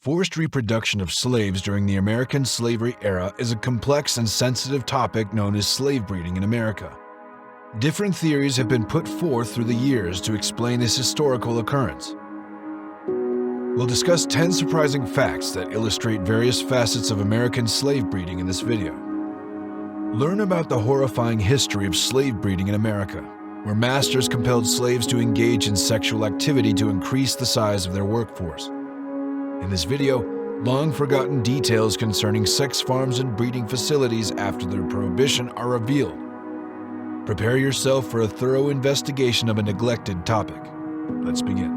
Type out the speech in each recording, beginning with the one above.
Forced reproduction of slaves during the American slavery era is a complex and sensitive topic known as slave breeding in America. Different theories have been put forth through the years to explain this historical occurrence. We'll discuss 10 surprising facts that illustrate various facets of American slave breeding in this video. Learn about the horrifying history of slave breeding in America, where masters compelled slaves to engage in sexual activity to increase the size of their workforce. In this video, long-forgotten details concerning sex farms and breeding facilities after their prohibition are revealed. Prepare yourself for a thorough investigation of a neglected topic. Let's begin.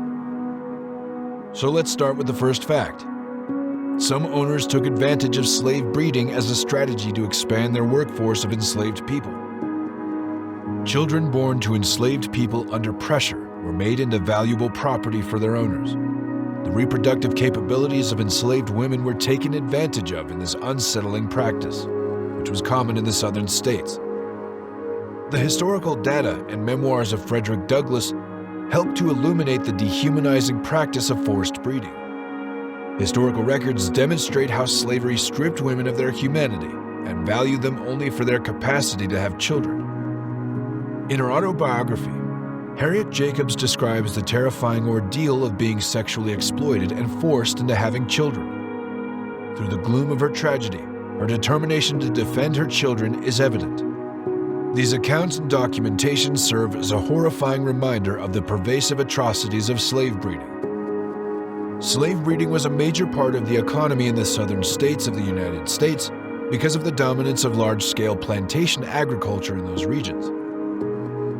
So let's start with the first fact. Some owners took advantage of slave breeding as a strategy to expand their workforce of enslaved people. Children born to enslaved people under pressure were made into valuable property for their owners. The reproductive capabilities of enslaved women were taken advantage of in this unsettling practice, which was common in the southern states. The historical data and memoirs of Frederick Douglass help to illuminate the dehumanizing practice of forced breeding. Historical records demonstrate how slavery stripped women of their humanity and valued them only for their capacity to have children. In her autobiography, Harriet Jacobs describes the terrifying ordeal of being sexually exploited and forced into having children. Through the gloom of her tragedy, her determination to defend her children is evident. These accounts and documentation serve as a horrifying reminder of the pervasive atrocities of slave breeding. Slave breeding was a major part of the economy in the southern states of the United States because of the dominance of large-scale plantation agriculture in those regions.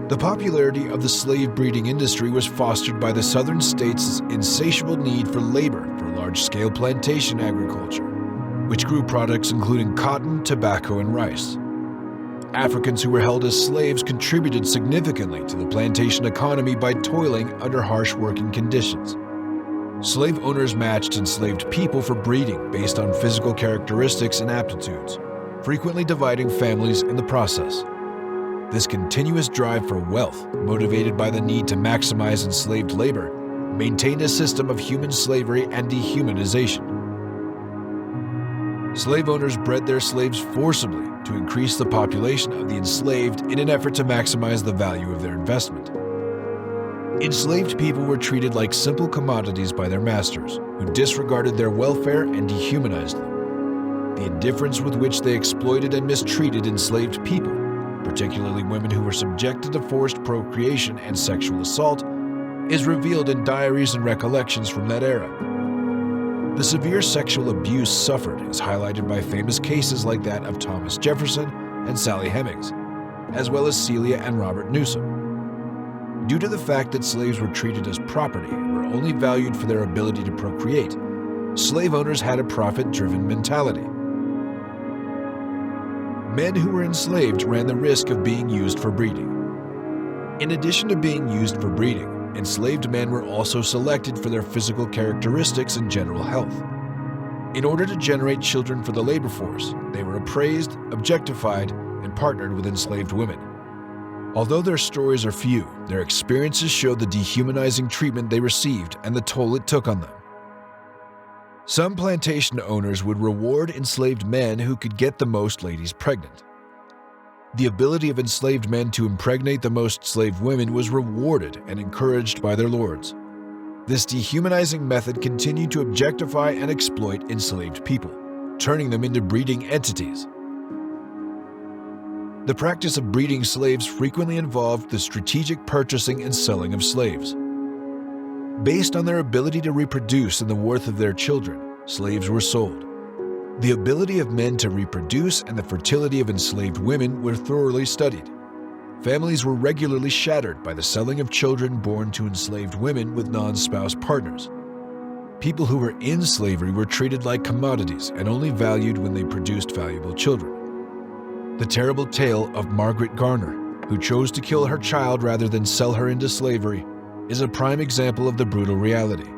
The popularity of the slave breeding industry was fostered by the southern states' insatiable need for labor for large-scale plantation agriculture, which grew products including cotton, tobacco, and rice. Africans who were held as slaves contributed significantly to the plantation economy by toiling under harsh working conditions. Slave owners matched enslaved people for breeding based on physical characteristics and aptitudes, frequently dividing families in the process. This continuous drive for wealth, motivated by the need to maximize enslaved labor, maintained a system of human slavery and dehumanization. Slave owners bred their slaves forcibly to increase the population of the enslaved in an effort to maximize the value of their investment. Enslaved people were treated like simple commodities by their masters, who disregarded their welfare and dehumanized them. The indifference with which they exploited and mistreated enslaved people, particularly women who were subjected to forced procreation and sexual assault, is revealed in diaries and recollections from that era. The severe sexual abuse suffered is highlighted by famous cases like that of Thomas Jefferson and Sally Hemings, as well as Celia and Robert Newsom. Due to the fact that slaves were treated as property and were only valued for their ability to procreate, slave owners had a profit-driven mentality. Men who were enslaved ran the risk of being used for breeding. In addition to being used for breeding, enslaved men were also selected for their physical characteristics and general health. In order to generate children for the labor force, they were appraised, objectified, and partnered with enslaved women. Although their stories are few, their experiences show the dehumanizing treatment they received and the toll it took on them. Some plantation owners would reward enslaved men who could get the most ladies pregnant. The ability of enslaved men to impregnate the most slave women was rewarded and encouraged by their lords. This dehumanizing method continued to objectify and exploit enslaved people, turning them into breeding entities. The practice of breeding slaves frequently involved the strategic purchasing and selling of slaves. Based on their ability to reproduce and the worth of their children, slaves were sold. The ability of men to reproduce and the fertility of enslaved women were thoroughly studied. Families were regularly shattered by the selling of children born to enslaved women with non-spouse partners. People who were in slavery were treated like commodities and only valued when they produced valuable children. The terrible tale of Margaret Garner, who chose to kill her child rather than sell her into slavery, is a prime example of the brutal reality.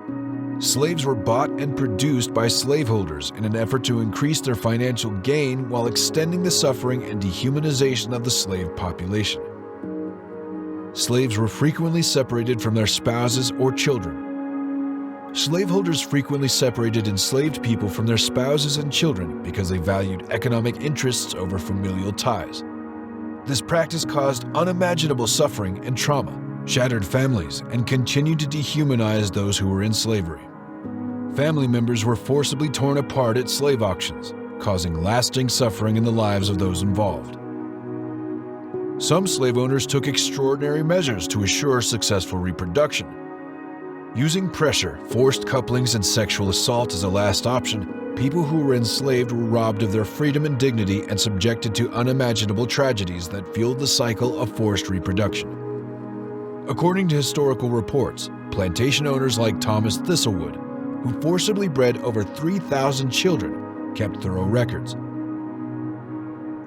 Slaves were bought and produced by slaveholders in an effort to increase their financial gain while extending the suffering and dehumanization of the slave population. Slaves were frequently separated from their spouses or children. Slaveholders frequently separated enslaved people from their spouses and children because they valued economic interests over familial ties. This practice caused unimaginable suffering and trauma, shattered families, and continued to dehumanize those who were in slavery. Family members were forcibly torn apart at slave auctions, causing lasting suffering in the lives of those involved. Some slave owners took extraordinary measures to assure successful reproduction. Using pressure, forced couplings, and sexual assault as a last option, people who were enslaved were robbed of their freedom and dignity and subjected to unimaginable tragedies that fueled the cycle of forced reproduction. According to historical reports, plantation owners like Thomas Thistlewood, who forcibly bred over 3,000 children, kept thorough records.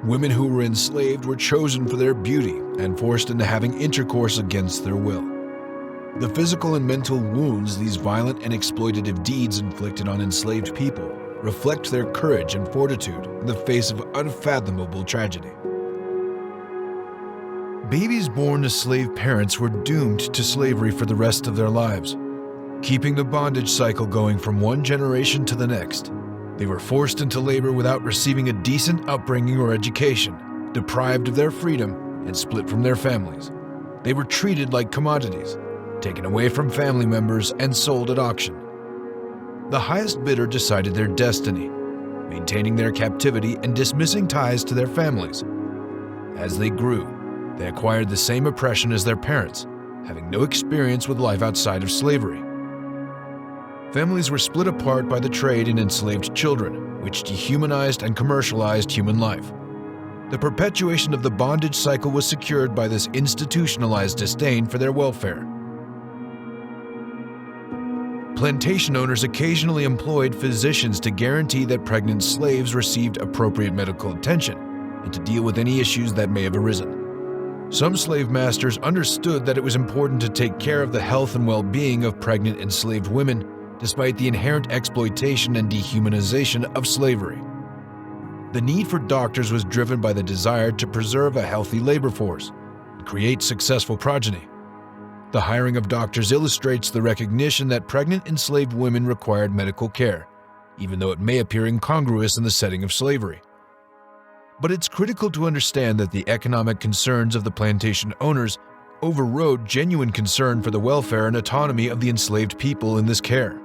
Women who were enslaved were chosen for their beauty and forced into having intercourse against their will. The physical and mental wounds these violent and exploitative deeds inflicted on enslaved people reflect their courage and fortitude in the face of unfathomable tragedy. Babies born to slave parents were doomed to slavery for the rest of their lives, keeping the bondage cycle going from one generation to the next. They were forced into labor without receiving a decent upbringing or education, deprived of their freedom, and split from their families. They were treated like commodities, taken away from family members and sold at auction. The highest bidder decided their destiny, maintaining their captivity and dismissing ties to their families. As they grew, they acquired the same oppression as their parents, having no experience with life outside of slavery. Families were split apart by the trade in enslaved children, which dehumanized and commercialized human life. The perpetuation of the bondage cycle was secured by this institutionalized disdain for their welfare. Plantation owners occasionally employed physicians to guarantee that pregnant slaves received appropriate medical attention and to deal with any issues that may have arisen. Some slave masters understood that it was important to take care of the health and well-being of pregnant enslaved women, despite the inherent exploitation and dehumanization of slavery. The need for doctors was driven by the desire to preserve a healthy labor force and create successful progeny. The hiring of doctors illustrates the recognition that pregnant enslaved women required medical care, even though it may appear incongruous in the setting of slavery. But it's critical to understand that the economic concerns of the plantation owners overrode genuine concern for the welfare and autonomy of the enslaved people in this care.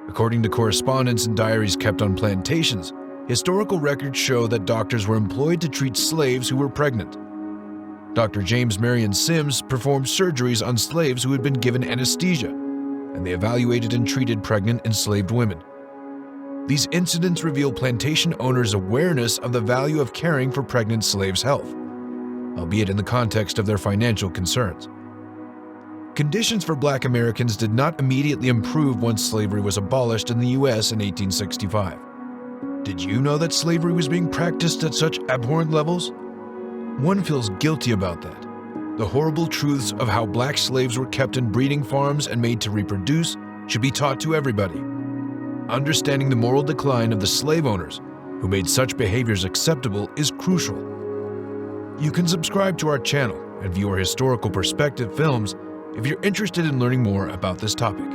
According to correspondence and diaries kept on plantations, historical records show that doctors were employed to treat slaves who were pregnant. Dr. James Marion Sims performed surgeries on slaves who had been given anesthesia, and they evaluated and treated pregnant enslaved women. These incidents reveal plantation owners' awareness of the value of caring for pregnant slaves' health, albeit in the context of their financial concerns. Conditions for Black Americans did not immediately improve once slavery was abolished in the U.S. in 1865. Did you know that slavery was being practiced at such abhorrent levels? One feels guilty about that. The horrible truths of how Black slaves were kept in breeding farms and made to reproduce should be taught to everybody. Understanding the moral decline of the slave owners who made such behaviors acceptable is crucial. You can subscribe to our channel and view our historical perspective films if you're interested in learning more about this topic.